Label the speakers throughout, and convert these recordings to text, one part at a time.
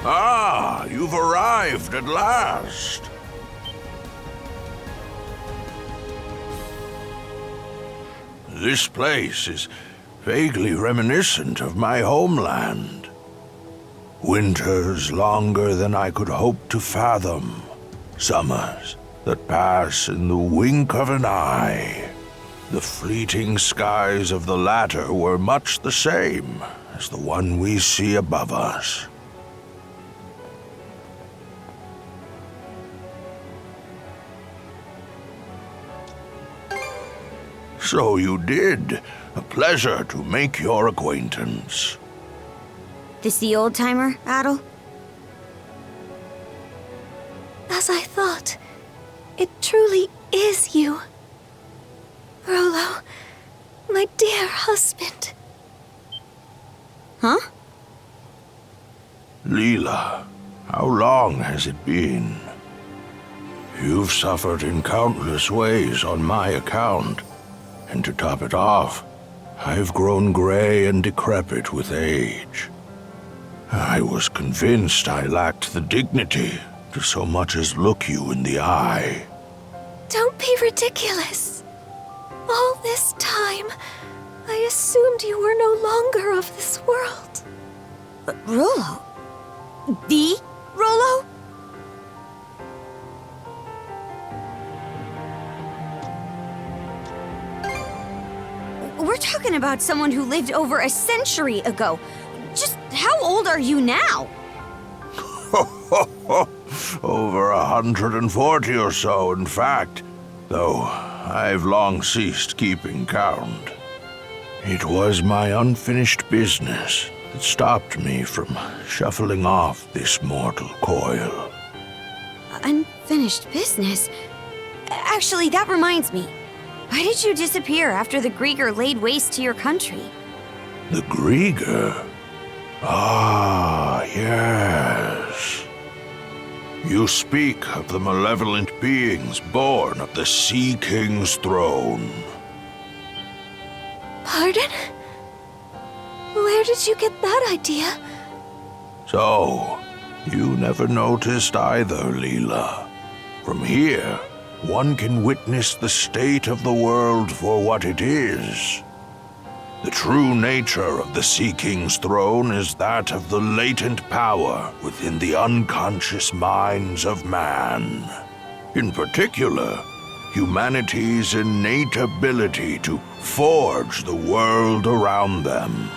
Speaker 1: Ah, you've arrived at last. This place is vaguely reminiscent of my homeland. Winters longer than I could hope to fathom. Summers that pass in the wink of an eye. The fleeting skies of the latter were much the same as the one we see above us. So you did. A pleasure to make your acquaintance.
Speaker 2: This the old-timer, Adel?
Speaker 3: As I thought, it truly is you. Rollo, my dear husband.
Speaker 2: Huh?
Speaker 1: Leela, how long has it been? You've suffered in countless ways on my account. And to top it off, I've grown gray and decrepit with age. I was convinced I lacked the dignity to so much as look you in the eye.
Speaker 3: Don't be ridiculous. All this time, I assumed you were no longer of this world.
Speaker 2: Rollo? The Rollo? We're talking about someone who lived over a century ago. Just how old are you now?
Speaker 1: Over 140 or so, in fact, though I've long ceased keeping count. It was my unfinished business that stopped me from shuffling off this mortal coil.
Speaker 2: Unfinished business? Actually, that reminds me. Why did you disappear after the Grieger laid waste to your country?
Speaker 1: The Grieger? Ah, yes. You speak of the malevolent beings born of the Sea King's throne.
Speaker 3: Pardon? Where did you get that idea?
Speaker 1: So, you never noticed either, Leela. From here, one can witness the state of the world for what it is. The true nature of the Sea King's throne is that of the latent power within the unconscious minds of man. In particular, humanity's innate ability to forge the world around them.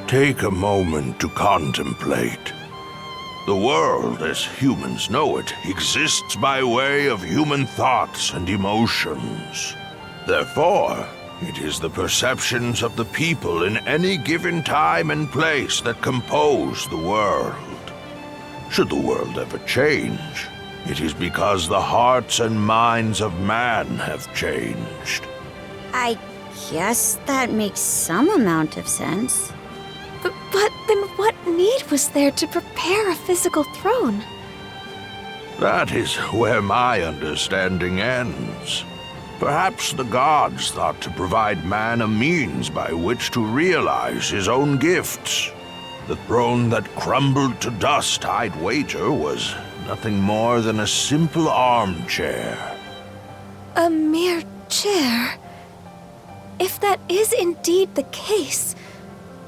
Speaker 1: Take a moment to contemplate. The world, as humans know it, exists by way of human thoughts and emotions. Therefore, it is the perceptions of the people in any given time and place that compose the world. Should the world ever change, it is because the hearts and minds of man have changed.
Speaker 2: I guess that makes some amount of sense.
Speaker 3: But then what need was there to prepare a physical throne?
Speaker 1: That is where my understanding ends. Perhaps the gods thought to provide man a means by which to realize his own gifts. The throne that crumbled to dust, I'd wager, was nothing more than a simple armchair.
Speaker 3: A mere chair? If that is indeed the case,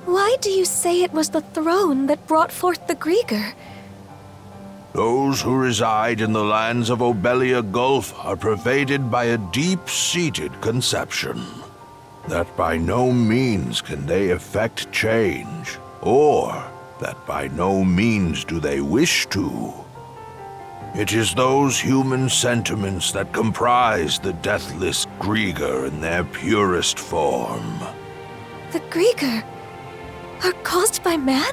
Speaker 3: why do you say it was the throne that brought forth the Grieger?
Speaker 1: Those who reside in the lands of Obelia Gulf are pervaded by a deep-seated conception that by no means can they effect change, or that by no means do they wish to. It is those human sentiments that comprise the deathless Grieger in their purest form.
Speaker 3: The Grieger are caused by man?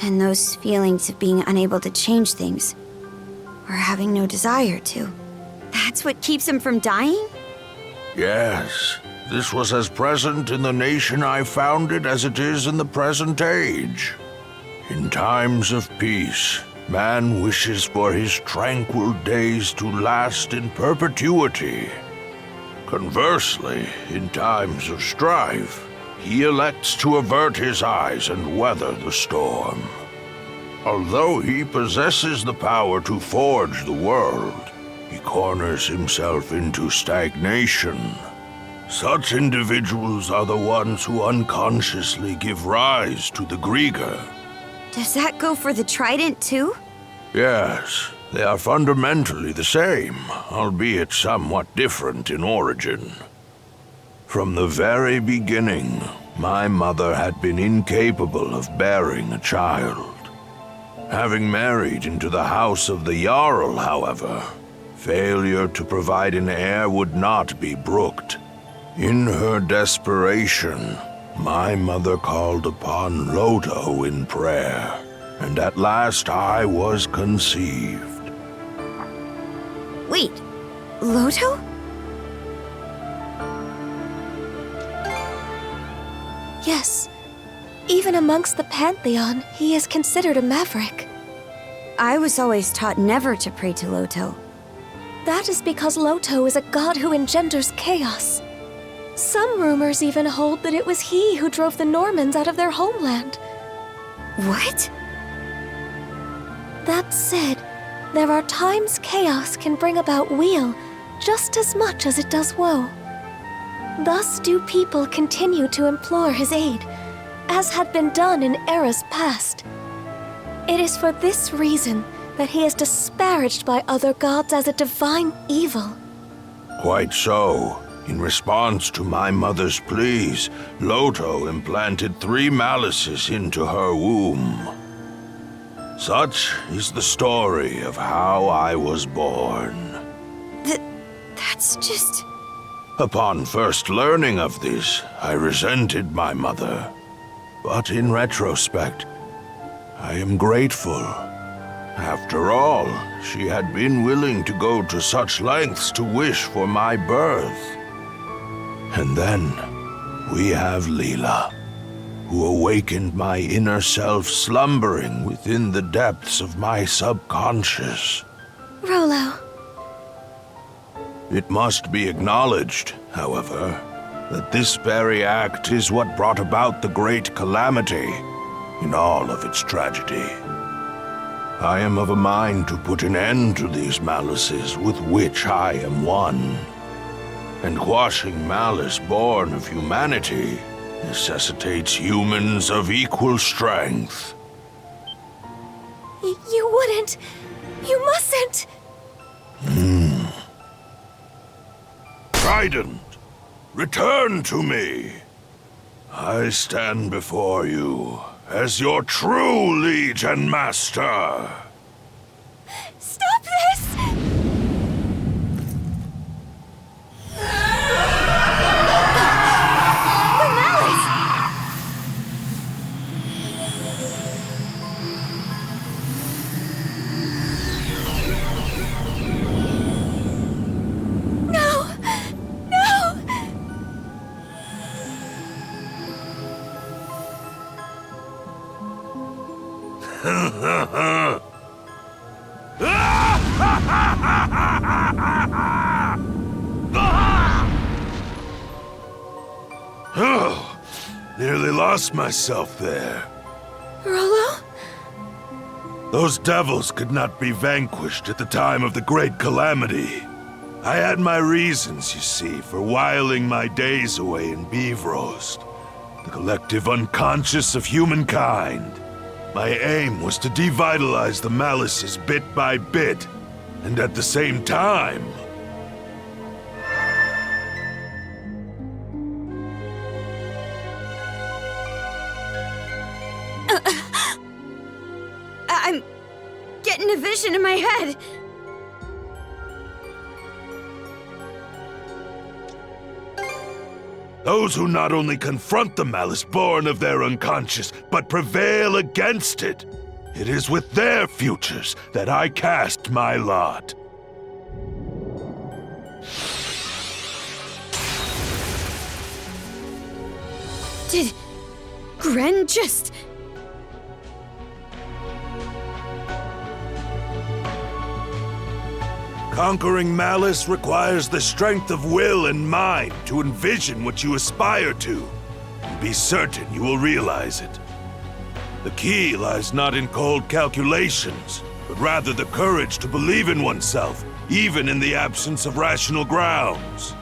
Speaker 2: And those feelings of being unable to change things, or having no desire to, that's what keeps him from dying?
Speaker 1: Yes, this was as present in the nation I founded as it is in the present age. In times of peace, man wishes for his tranquil days to last in perpetuity. Conversely, in times of strife, he elects to avert his eyes and weather the storm. Although he possesses the power to forge the world, he corners himself into stagnation. Such individuals are the ones who unconsciously give rise to the Grieger.
Speaker 2: Does that go for the trident too?
Speaker 1: Yes, they are fundamentally the same, albeit somewhat different in origin. From the very beginning, my mother had been incapable of bearing a child. Having married into the house of the Jarl, however, failure to provide an heir would not be brooked. In her desperation, my mother called upon Loto in prayer, and at last I was conceived.
Speaker 2: Wait, Loto?
Speaker 3: Yes. Even amongst the Pantheon, he is considered a maverick.
Speaker 2: I was always taught never to pray to Loto.
Speaker 3: That is because Loto is a god who engenders chaos. Some rumors even hold that it was he who drove the Normans out of their homeland.
Speaker 2: What?
Speaker 3: That said, there are times chaos can bring about weal just as much as it does woe. Thus do people continue to implore his aid, as had been done in eras past. It is for this reason that he is disparaged by other gods as a divine evil.
Speaker 1: Quite so. In response to my mother's pleas, Loto implanted 3 malices into her womb. Such is the story of how I was born.
Speaker 2: That's just...
Speaker 1: Upon first learning of this, I resented my mother. But in retrospect, I am grateful. After all, she had been willing to go to such lengths to wish for my birth. And then, we have Leela, who awakened my inner self slumbering within the depths of my subconscious.
Speaker 3: Rollo.
Speaker 1: It must be acknowledged, however, that this very act is what brought about the great calamity in all of its tragedy. I am of a mind to put an end to these malices with which I am one. And quashing malice born of humanity necessitates humans of equal strength.
Speaker 3: You wouldn't. You mustn't.
Speaker 1: Trident, return to me. I stand before you as your true liege and master.
Speaker 3: Stop this!
Speaker 1: Oh, nearly lost myself there.
Speaker 3: Rollo?
Speaker 1: Those devils could not be vanquished at the time of the Great Calamity. I had my reasons, you see, for whiling my days away in Beevrost, the collective unconscious of humankind. My aim was to devitalize the malices bit by bit, and at the same time...
Speaker 2: vision in my head.
Speaker 1: Those who not only confront the malice born of their unconscious, but prevail against it. It is with their futures that I cast my lot.
Speaker 2: Did Gren just...
Speaker 1: Conquering malice requires the strength of will and mind to envision what you aspire to. And be certain you will realize it. The key lies not in cold calculations, but rather the courage to believe in oneself, even in the absence of rational grounds.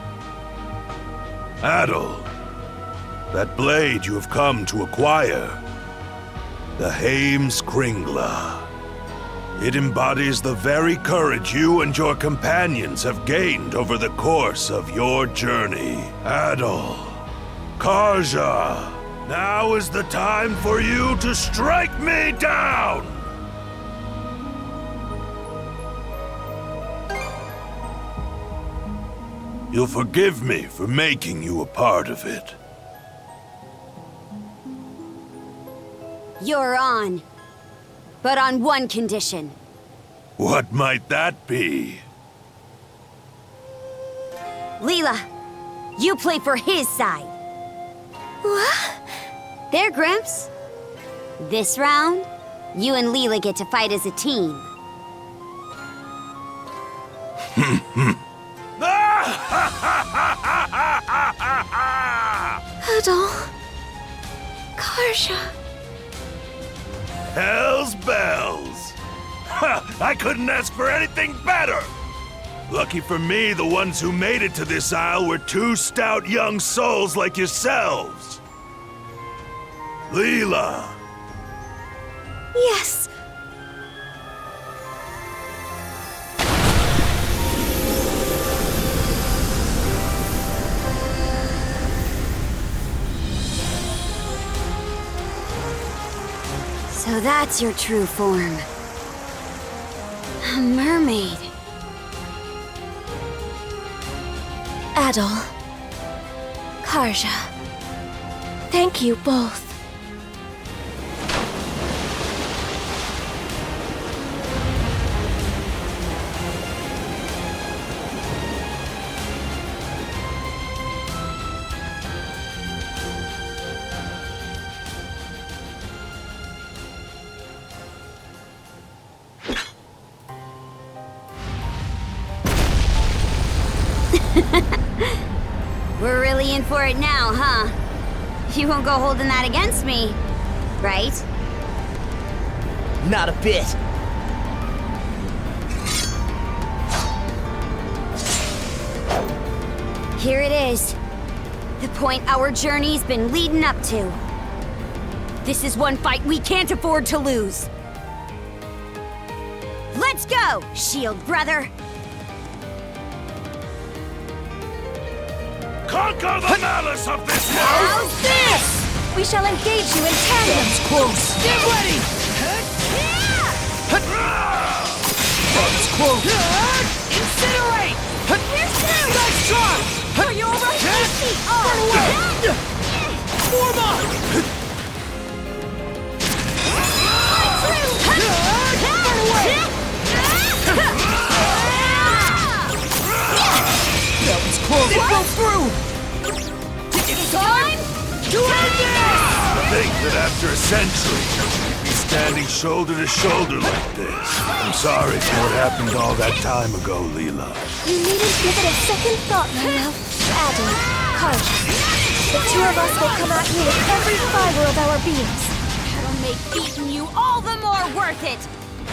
Speaker 1: Adol, that blade you have come to acquire, the Haim's Kringla. It embodies the very courage you and your companions have gained over the course of your journey. Adol, Karja, now is the time for you to strike me down! You'll forgive me for making you a part of it.
Speaker 2: You're on. But on one condition.
Speaker 1: What might that be?
Speaker 2: Leela, you play for his side.
Speaker 3: What?
Speaker 2: There, Grimps. This round, you and Leela get to fight as a team.
Speaker 3: Adol. Karja.
Speaker 1: Hell's bells! Ha! I couldn't ask for anything better! Lucky for me, the ones who made it to this isle were two stout young souls like yourselves. Leela!
Speaker 3: Yes.
Speaker 2: So that's your true form. A mermaid.
Speaker 3: Adol. Karja. Thank you both.
Speaker 2: We're really in for it now, huh? You won't go holding that against me, right?
Speaker 4: Not a bit.
Speaker 2: Here it is. The point our journey's been leading up to. This is one fight we can't afford to lose. Let's go, Shield brother!
Speaker 1: Conquer the malice of this world!
Speaker 2: How's this?
Speaker 3: We shall engage you in tandem.
Speaker 4: That's close. Get ready! That's close.
Speaker 2: Incinerate! Here's through!
Speaker 4: Nice try!
Speaker 2: Are you over?
Speaker 4: Form up! That was close. It broke through!
Speaker 2: It's time to end this!
Speaker 1: To think that after a century, we'd be standing shoulder to shoulder like this. I'm sorry for what happened all that time ago, Leela.
Speaker 3: You needn't give it a second thought, my love. Adol. Karja. The two of us will come at you with every fiber of our beings.
Speaker 2: That'll make beating you all the more worth it!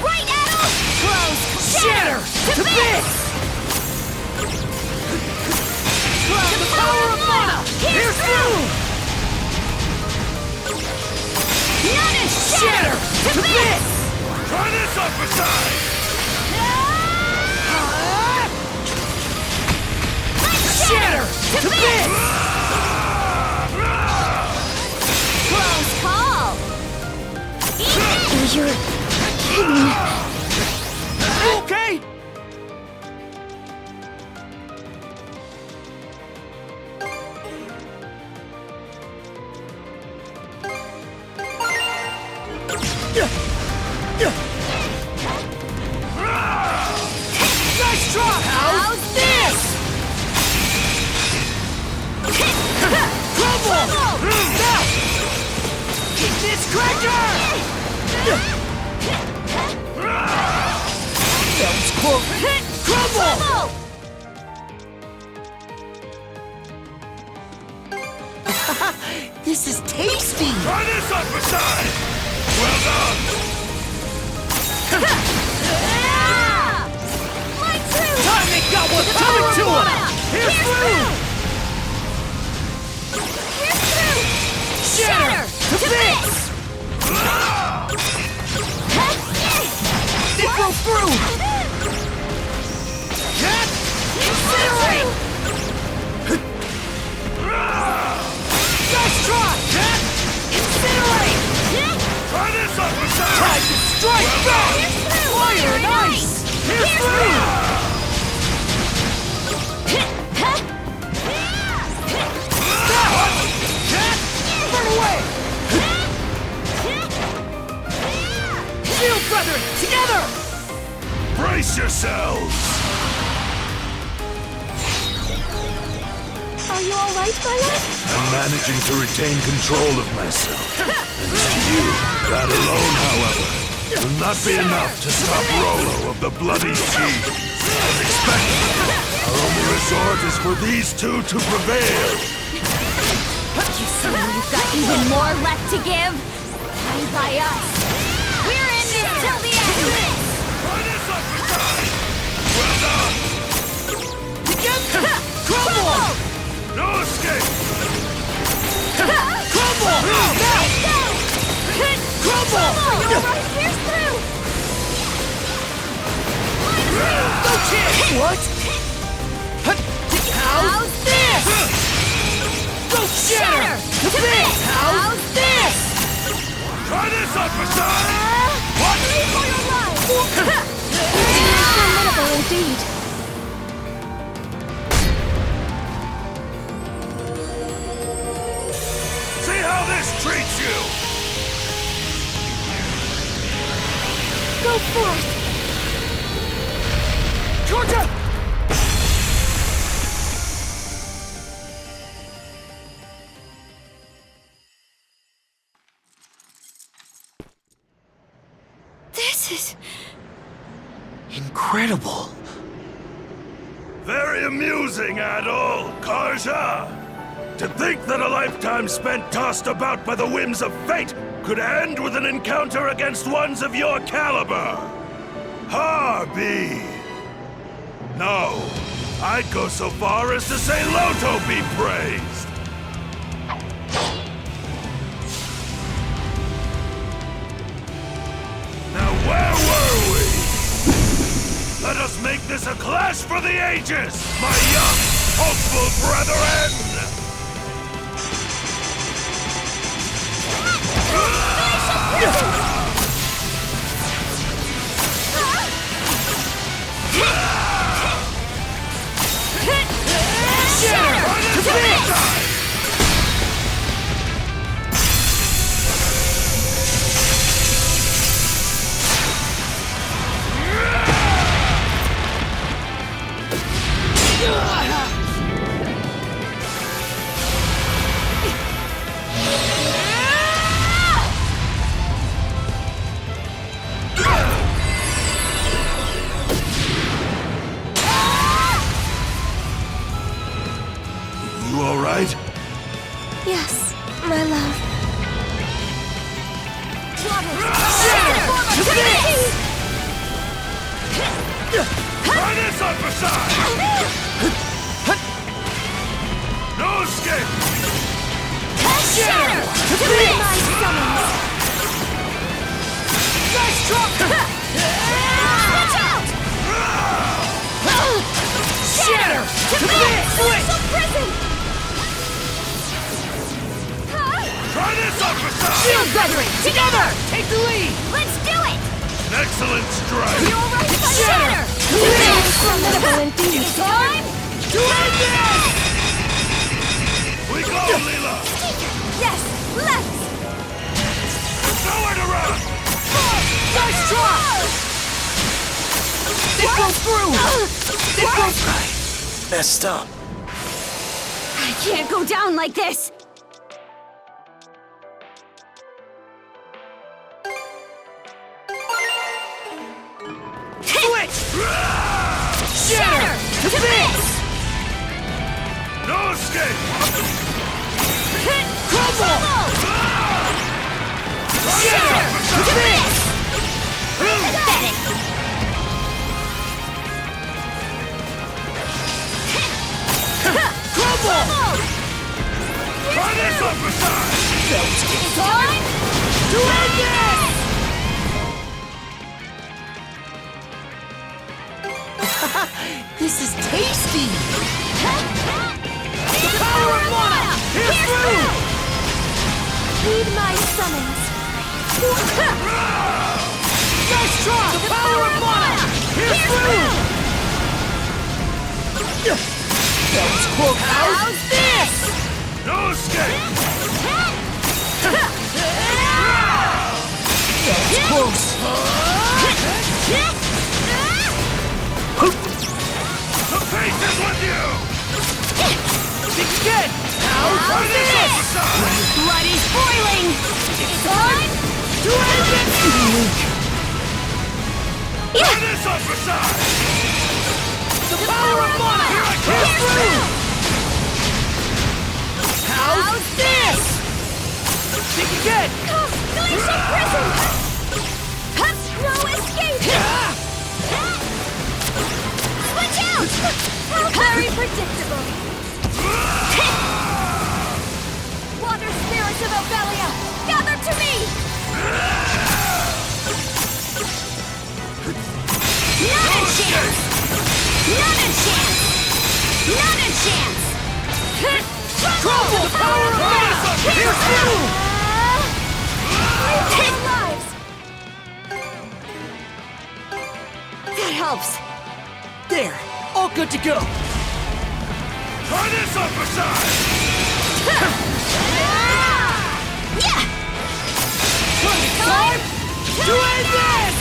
Speaker 2: Right, Adol? Close!
Speaker 4: Shatter to bits!
Speaker 2: The power of mana! Here's through! None is
Speaker 4: Shatter to bits!
Speaker 1: Try this upside!
Speaker 4: Shatter to bits!
Speaker 2: Close call! Eat it!
Speaker 3: You're kidding.
Speaker 4: Nice try! How's this? Crumble! Now! Keep this cracker! That was close! Crumble! This is tasty!
Speaker 1: Try this on for size! Well done!
Speaker 4: Time they got what's coming to them! Here's through! Shatter! To bits! It broke through! Incinerate! Nice try! Incinerate!
Speaker 1: Try this on for size!
Speaker 4: Time to strike back! Fire and ice! Here's through! Burn away! Shield brethren, together!
Speaker 1: Brace yourselves!
Speaker 3: Are you all right, my love?
Speaker 1: I'm managing to retain control of myself. Thanks to you. That alone, however, will not be enough to stop Rolo of the Bloody Sea. As expected, our only resort is for these two to prevail.
Speaker 2: You say you've got even more left to give? Fine by us. We're in this till the end.
Speaker 1: Try this on for time! Well done!
Speaker 4: Together! Crumble!
Speaker 1: No escape!
Speaker 4: Crumble! Now! Crumble!
Speaker 2: Here's through.
Speaker 4: No chance! What? How's this? Go shatter! To bits! How's this?
Speaker 1: Try this on for time! What?
Speaker 3: Formidable indeed.
Speaker 1: See how this treats you!
Speaker 3: Go forth.
Speaker 4: Georgia!
Speaker 2: This is
Speaker 4: Incredible.
Speaker 1: Very amusing, Adol, Karja. To think that a lifetime spent tossed about by the whims of fate could end with an encounter against ones of your caliber. Harbi. No, I'd go so far as to say Loto be praised. Now where were we? Let us make this a clash for the ages, my young, hopeful brethren! You all right?
Speaker 3: Yes, my love.
Speaker 1: Try this on for size! No escape!
Speaker 3: Shatter! My summons!
Speaker 4: Nice drop!
Speaker 2: Watch out!
Speaker 4: Shatter! To bits!
Speaker 2: Prison!
Speaker 1: Try this on for size!
Speaker 4: Shield brethren, together! Take the lead!
Speaker 2: Let's do it!
Speaker 1: An excellent strike!
Speaker 2: You all right,
Speaker 4: Shatter!
Speaker 3: Formidable indeed.
Speaker 2: Time?
Speaker 4: To end this!
Speaker 1: We go, Leela!
Speaker 2: Yes, left!
Speaker 1: There's nowhere to run!
Speaker 4: Nice try! It goes through! It goes right. Messed up.
Speaker 2: I can't go down like this!
Speaker 4: Switch! Shatter! To bits!
Speaker 1: No escape!
Speaker 4: Crumble! Shatter! To bits!
Speaker 2: Pathetic!
Speaker 4: Crumble!
Speaker 1: Try this up beside!
Speaker 2: Time
Speaker 4: To end this! This is tasty! The power of mana! Here's through!
Speaker 3: Heed my summons.
Speaker 4: Nice try! The power of mana! Here's through! That was close! How's this?
Speaker 1: No escape!
Speaker 4: That was close!
Speaker 1: The pace is with you!
Speaker 4: Think again! How's this?
Speaker 2: Blood is boiling! It's time
Speaker 4: To end it!
Speaker 1: Try this up beside!
Speaker 4: The power of mana! Here's through! How's this? Think again!
Speaker 2: Glacial prison! No escape! Switch out! Very predictable! Water spirits of Obelia, gather to me! Not a chance! Not a chance! Not a chance!
Speaker 4: Crumble! The power of mana! Here's through!
Speaker 2: Lives! That helps.
Speaker 4: There! All good to go!
Speaker 1: Try this up beside!
Speaker 2: Yeah!
Speaker 4: Time to end this!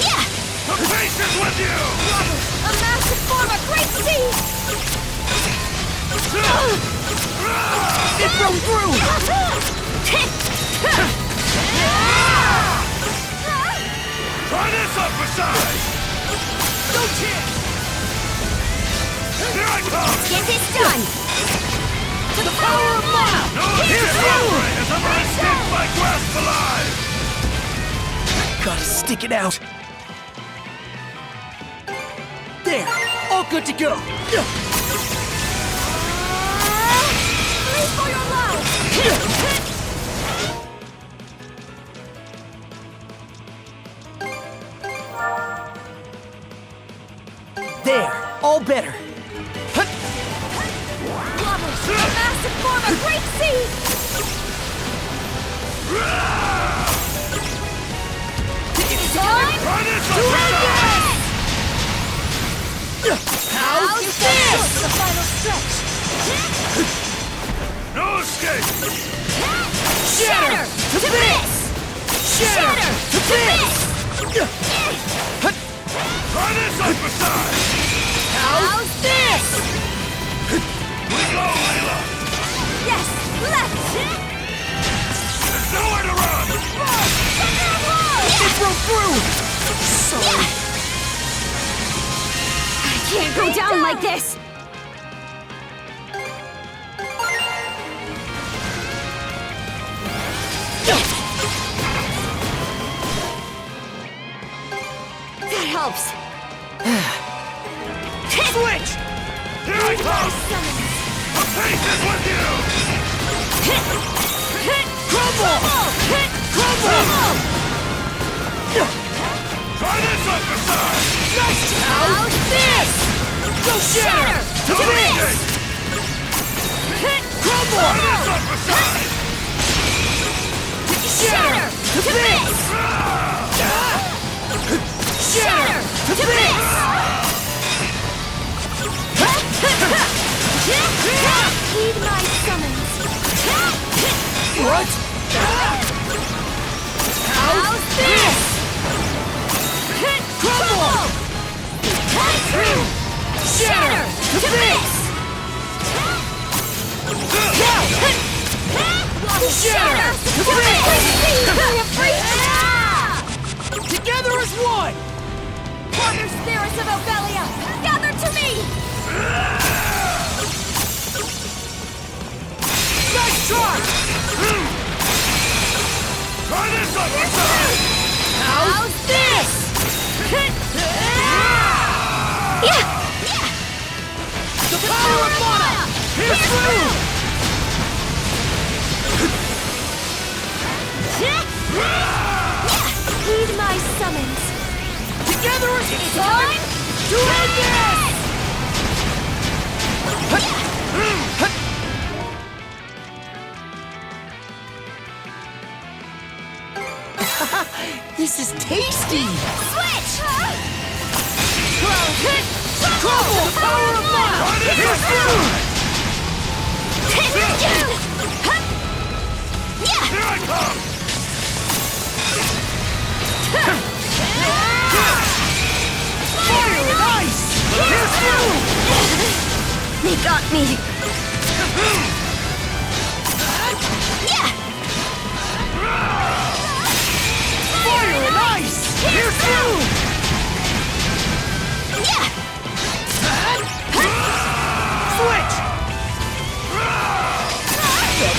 Speaker 2: Yeah!
Speaker 1: The pace is with you!
Speaker 2: A massive form of great sea!
Speaker 4: It broke through!
Speaker 1: Try this up beside!
Speaker 4: No chance!
Speaker 1: Here I come!
Speaker 2: Get this done!
Speaker 4: The power of mana!
Speaker 1: No
Speaker 4: Here's
Speaker 1: escape
Speaker 4: through!
Speaker 1: as I'm escaped my grasp alive!
Speaker 4: Gotta stick it out. There! All good to go!
Speaker 2: Please for your lives!
Speaker 4: There! All better!
Speaker 2: Lovers, a massive form of great sea!
Speaker 4: It's time
Speaker 1: Try this
Speaker 4: to
Speaker 1: up
Speaker 4: end
Speaker 1: beside!
Speaker 4: this! How's this?
Speaker 2: The final stretch!
Speaker 1: No escape!
Speaker 4: Shatter to bits! Shatter to bits!
Speaker 1: Try this up beside!
Speaker 4: How's this?
Speaker 1: We go, Layla!
Speaker 2: Yes! Left!
Speaker 1: There's nowhere to run!
Speaker 4: It broke through! Sorry.
Speaker 2: I can't go down like this! That helps!
Speaker 4: Switch!
Speaker 1: Here I come! The pace is with you!
Speaker 4: Crumble! Crumble!
Speaker 1: Try this up beside!
Speaker 4: Nice! How's this? Go shatter! To bits! Crumble!
Speaker 1: Try this up beside!
Speaker 4: Shatter! To bits! Shatter! To bits!
Speaker 2: Heed my summons!
Speaker 4: What? How's shatter to bits! Shatter to bits! Together as one!
Speaker 3: Warrior spirits of Ophelia, gather to me!
Speaker 4: Nice try! Try this other side! How's this? The power of mana! Here's through!
Speaker 3: Heed my summons.
Speaker 4: Together as time to end this! This is tasty!
Speaker 3: Switch!
Speaker 4: Trouble! The power of mana! Here's through! Here I come! Fire and ice! Here's through!
Speaker 2: They got me.
Speaker 4: Fire and ice! Here's through! Switch!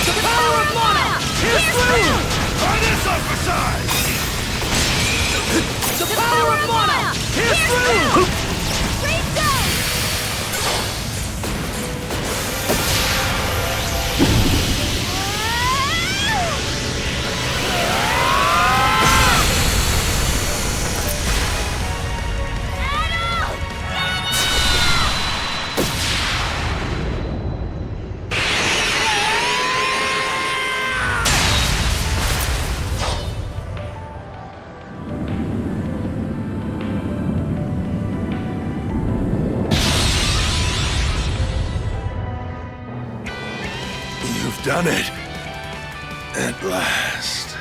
Speaker 4: The power of mana! Here's through! Try this on for size! The power of mana! Here's through!
Speaker 1: Done it. At last.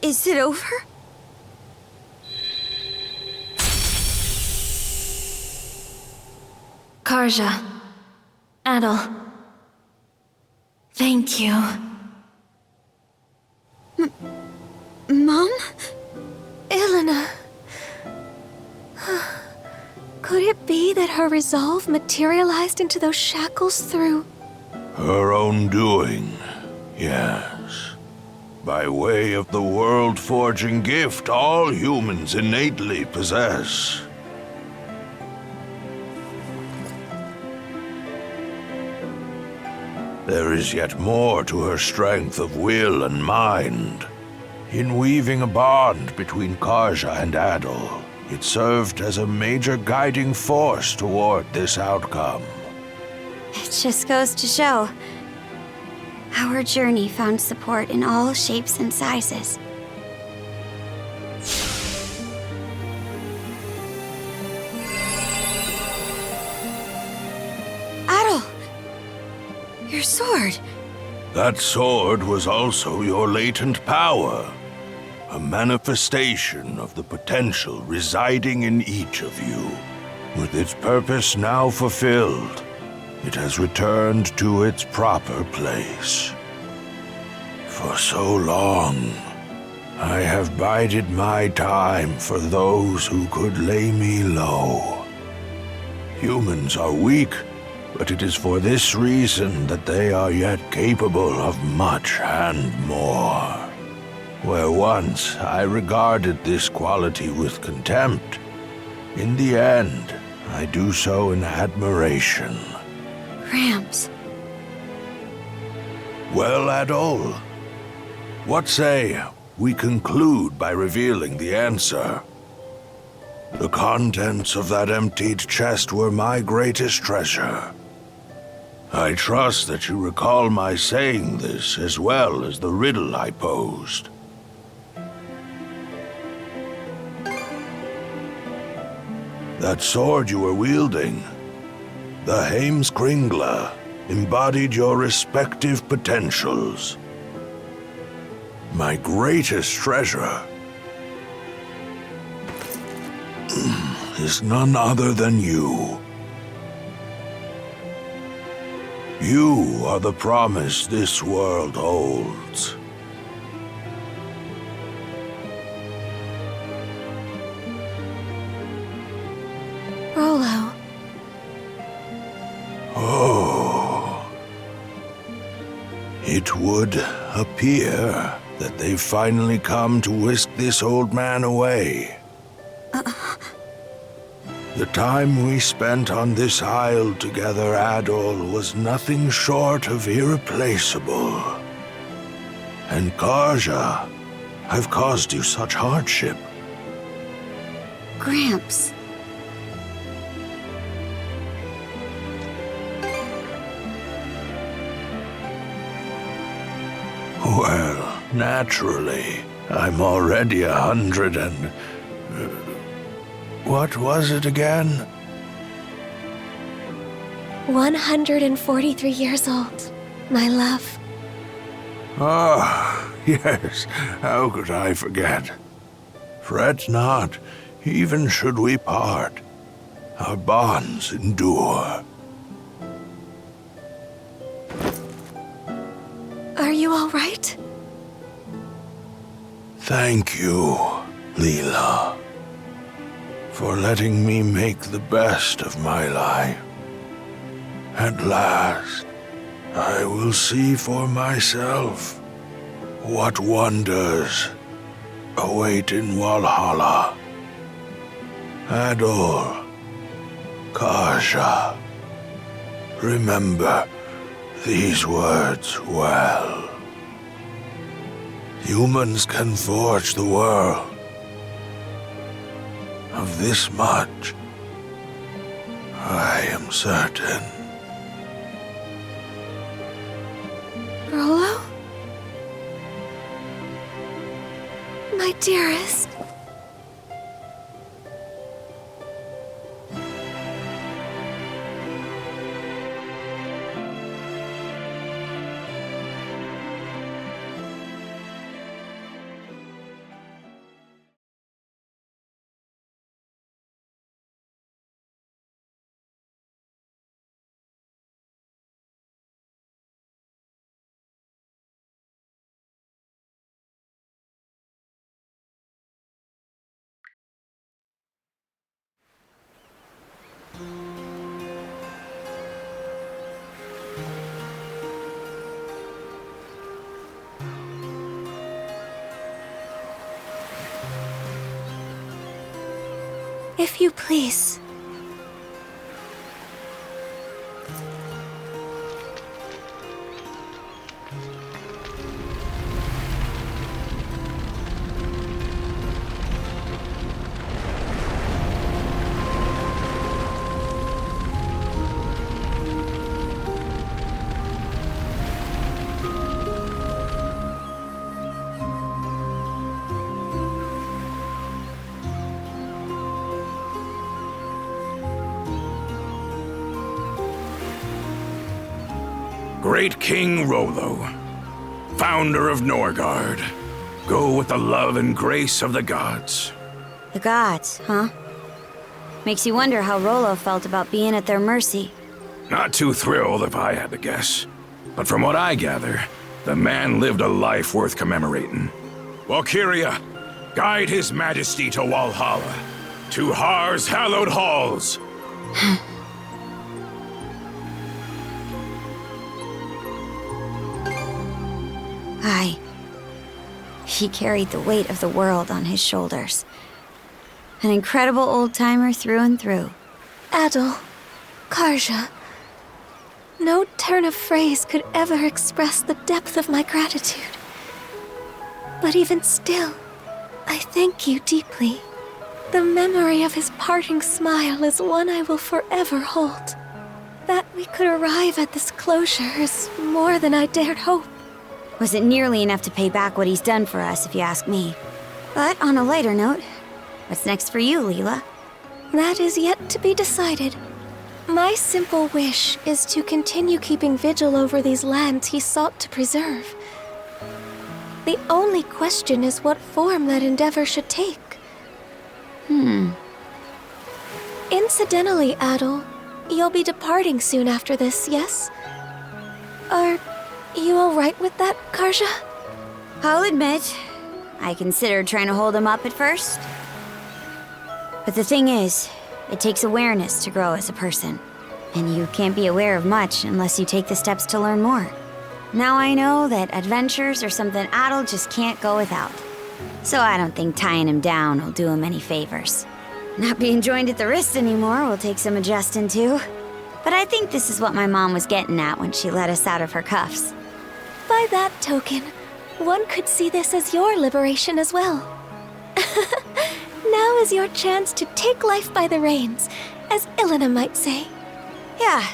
Speaker 2: Is it over?
Speaker 3: Karja. Adel. Thank you.
Speaker 2: Mom?
Speaker 3: Elena. Could it be that her resolve materialized into those shackles through...
Speaker 1: Her own doing, yes. By way of the world-forging gift all humans innately possess. There is yet more to her strength of will and mind. In weaving a bond between Karja and Adel, it served as a major guiding force toward this outcome.
Speaker 2: It just goes to show. Our journey found support in all shapes and sizes. Adel! Your sword!
Speaker 1: That sword was also your latent power. A manifestation of the potential residing in each of you. With its purpose now fulfilled, it has returned to its proper place. For so long, I have bided my time for those who could lay me low. Humans are weak, but it is for this reason that they are yet capable of much and more. Where once I regarded this quality with contempt, in the end, I do so in admiration.
Speaker 2: Gramps.
Speaker 1: Well, Adol, what say we conclude by revealing the answer? The contents of that emptied chest were my greatest treasure. I trust that you recall my saying this as well as the riddle I posed. That sword you were wielding, the Heimskringla, embodied your respective potentials. My greatest treasure is none other than you. You are the promise this world holds.
Speaker 3: Rolo.
Speaker 1: Oh. It would appear that they've finally come to whisk this old man away. The time we spent on this isle together, Adol, was nothing short of irreplaceable. And Karja, I've caused you such hardship.
Speaker 2: Gramps.
Speaker 1: Well, naturally. I'm already 100 and... what was it again?
Speaker 3: 143 years old, my love.
Speaker 1: Ah, yes. How could I forget? Fret not, even should we part. Our bonds endure.
Speaker 3: Are you all right?
Speaker 1: Thank you, Leela, for letting me make the best of my life. At last, I will see for myself what wonders await in Valhalla. Adol, Karja, remember these words well. Humans can forge the world. Of this much, I am certain.
Speaker 3: Rolo? My dearest. If you please.
Speaker 5: Great King Rolo, founder of Norgard, go with the love and grace of the gods.
Speaker 2: The gods, huh? Makes you wonder how Rolo felt about being at their mercy.
Speaker 5: Not too thrilled if I had to guess. But from what I gather, the man lived a life worth commemorating. Valkyria, guide his majesty to Valhalla, to Har's hallowed halls.
Speaker 2: Aye. He carried the weight of the world on his shoulders. An incredible old-timer through and through.
Speaker 3: Adol, Karja. No turn of phrase could ever express the depth of my gratitude. But even still, I thank you deeply. The memory of his parting smile is one I will forever hold. That we could arrive at this closure is more than I dared hope.
Speaker 2: Wasn't nearly enough to pay back what he's done for us, if you ask me. But on a lighter note, what's next for you, Leela?
Speaker 3: That is yet to be decided. My simple wish is to continue keeping vigil over these lands he sought to preserve. The only question is what form that endeavor should take. Incidentally, Adol, you'll be departing soon after this, yes? Are you alright with that, Karja?
Speaker 2: I'll admit, I considered trying to hold him up at first. But the thing is, it takes awareness to grow as a person. And you can't be aware of much unless you take the steps to learn more. Now I know that adventures are something Adol just can't go without. So I don't think tying him down will do him any favors. Not being joined at the wrist anymore will take some adjusting to. But I think this is what my mom was getting at when she let us out of her cuffs.
Speaker 3: By that token, one could see this as your liberation as well. Now is your chance to take life by the reins, as Ilena might say.
Speaker 2: Yeah,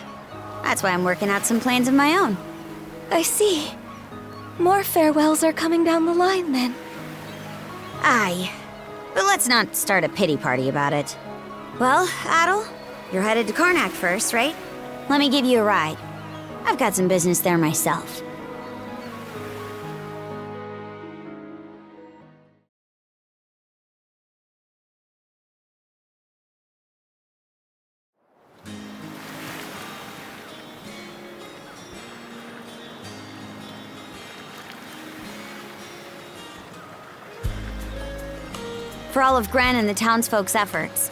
Speaker 2: that's why I'm working out some plans of my own.
Speaker 3: I see. More farewells are coming down the line, then.
Speaker 2: Aye. But let's not start a pity party about it. Well, Adol, you're headed to Karnak first, right? Let me give you a ride. I've got some business there myself. For all of Gren and the townsfolk's efforts,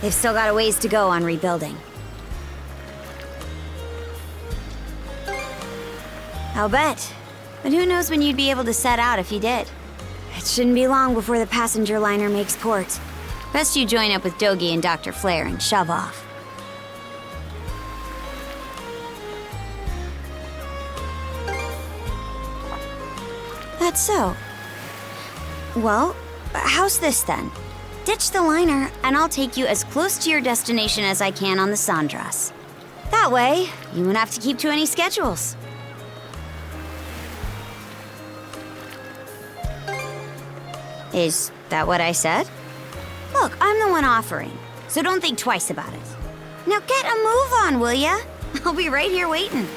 Speaker 2: they've still got a ways to go on rebuilding. I'll bet. But who knows when you'd be able to set out if you did. It shouldn't be long before the passenger liner makes port. Best you join up with Dogi and Dr. Flare and shove off. That's so. Well, how's this then? Ditch the liner, and I'll take you as close to your destination as I can on the Sandras. That way, you won't have to keep to any schedules. Is that what I said? Look, I'm the one offering, so don't think twice about it. Now get a move on, will ya? I'll be right here waiting.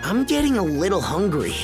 Speaker 6: I'm getting a little hungry.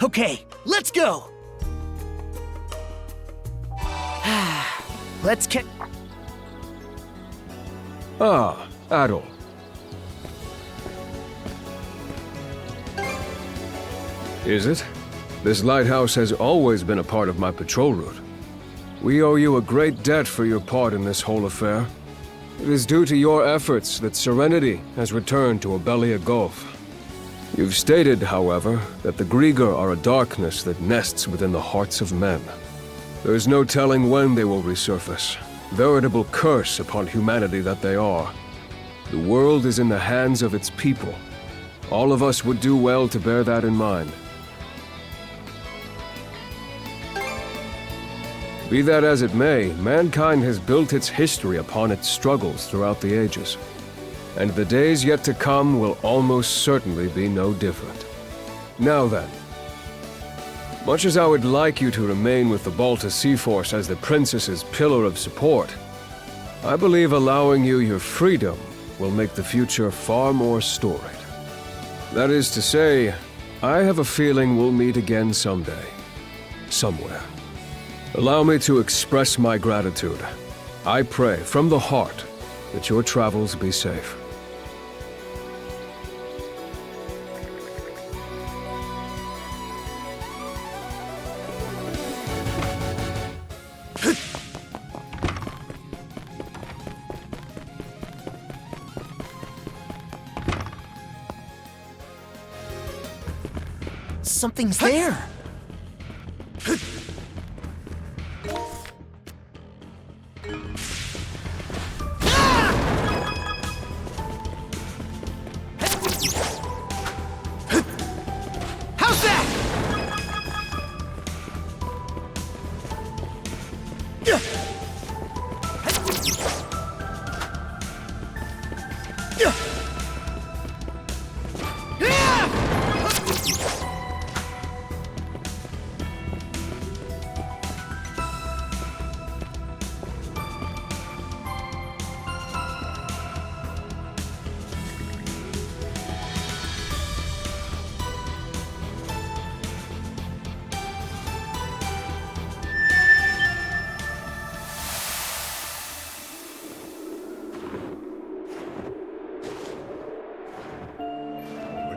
Speaker 4: Okay, let's go! Let's get...
Speaker 7: Ah, Adol. Is it? This lighthouse has always been a part of my patrol route. We owe you a great debt for your part in this whole affair. It is due to your efforts that Serenity has returned to Obelia Gulf. You've stated, however, that the Grieger are a darkness that nests within the hearts of men. There's no telling when they will resurface. veritable curse upon humanity that they are. The world is in the hands of its people. All of us would do well to bear that in mind. Be that as it may, mankind has built its history upon its struggles throughout the ages. And the days yet to come will almost certainly be no different. Now then, much as I would like you to remain with the Balta Sea Force as the Princess's pillar of support, I believe allowing you your freedom will make the future far more storied. That is to say, I have a feeling we'll meet again someday. Somewhere. Allow me to express my gratitude. I pray from the heart that your travels be safe.
Speaker 6: Something's there.
Speaker 4: How's that?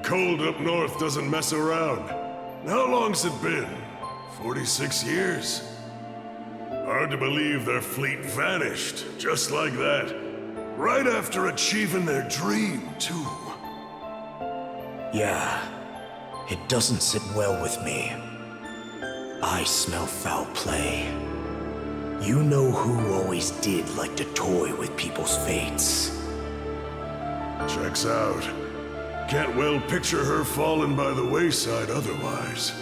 Speaker 8: Cold up north doesn't mess around. How long's it been? 46 years? Hard to believe their fleet vanished, just like that. Right after achieving their dream, too.
Speaker 6: Yeah, it doesn't sit well with me. I smell foul play. You know who always did like to toy with people's fates.
Speaker 8: Checks out. Can't well picture her falling by the wayside otherwise.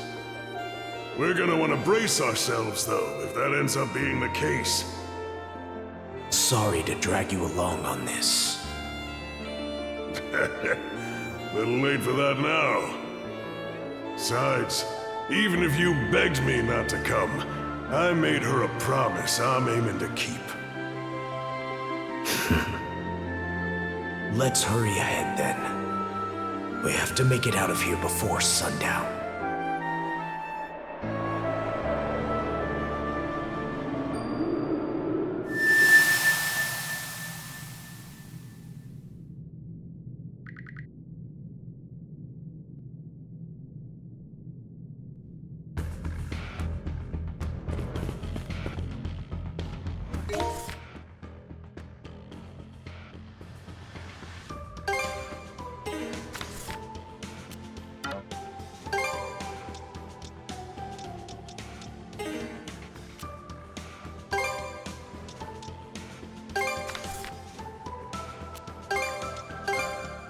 Speaker 8: We're gonna want to brace ourselves, though, if that ends up being the case.
Speaker 6: Sorry to drag you along on this.
Speaker 8: Little late for that now. Besides, even if you begged me not to come, I made her a promise I'm aiming to keep.
Speaker 6: Let's hurry ahead, then. We have to make it out of here before sundown.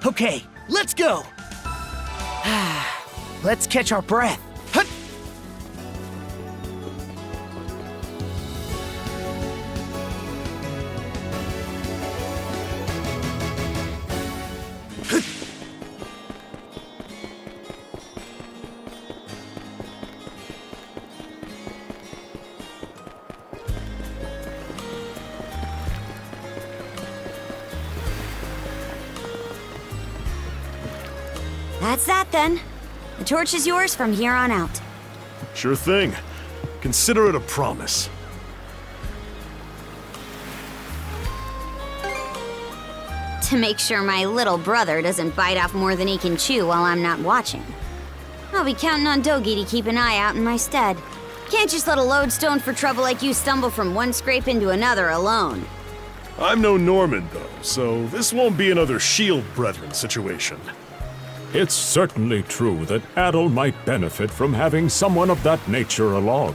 Speaker 6: Okay, let's go! Let's catch our breath. Hut!
Speaker 2: That's that then. The torch is yours from here on out.
Speaker 8: Sure thing. Consider it a promise.
Speaker 2: To make sure my little brother doesn't bite off more than he can chew while I'm not watching. I'll be counting on Dogi to keep an eye out in my stead. Can't just let a lodestone for trouble like you stumble from one scrape into another alone.
Speaker 8: I'm no Norman, though, so this won't be another Shield Brethren situation.
Speaker 9: It's certainly true that Adel might benefit from having someone of that nature along.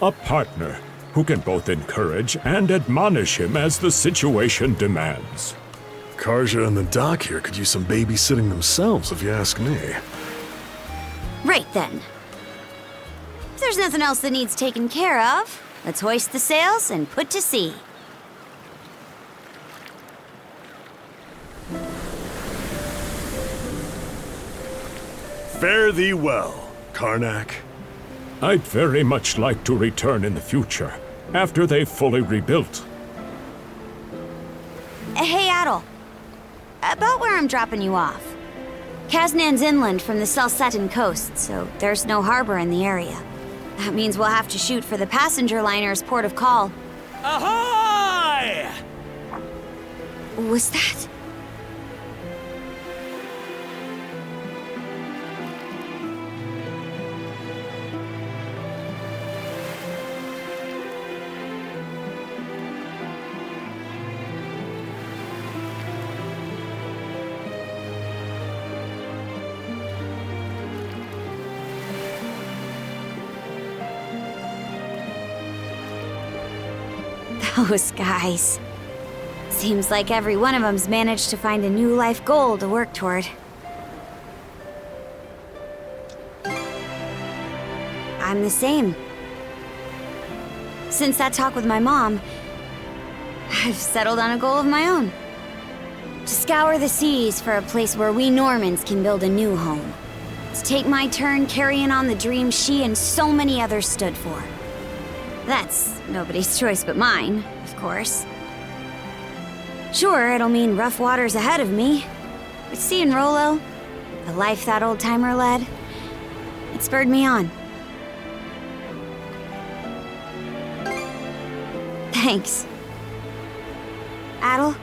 Speaker 9: A partner who who can both encourage and admonish him as the situation demands.
Speaker 8: Karja and the doc here could use some babysitting themselves, if you ask me.
Speaker 2: Right then. If there's nothing else that needs taken care of, let's hoist the sails and put to sea.
Speaker 8: Fare thee well, Karnak.
Speaker 9: I'd very much like to return in the future, after they've fully rebuilt.
Speaker 2: Hey, Adel. About where I'm dropping you off. Kaznan's inland from the Selsetan coast, so there's no harbor in the area. That means we'll have to shoot for the passenger liner's port of call.
Speaker 4: Ahoy!
Speaker 2: Was that? Those guys. Seems like every one of them's managed to find a new life goal to work toward. I'm the same. Since that talk with my mom, I've settled on a goal of my own. To scour the seas for a place where we Normans can build a new home. To take my turn carrying on the dream she and so many others stood for. That's nobody's choice but mine, of course. Sure, it'll mean rough waters ahead of me, but seeing Rolo, the life that old-timer led, it spurred me on. Thanks. Adel?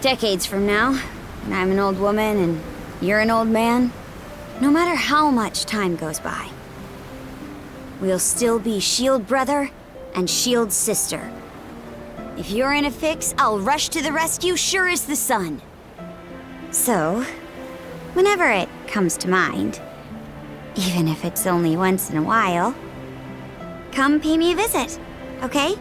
Speaker 2: Decades from now, when I'm an old woman and you're an old man, no matter how much time goes by, we'll still be shield brother and shield sister. If you're in a fix, I'll rush to the rescue sure as the sun. So, whenever it comes to mind, even if it's only once in a while, come pay me a visit, okay?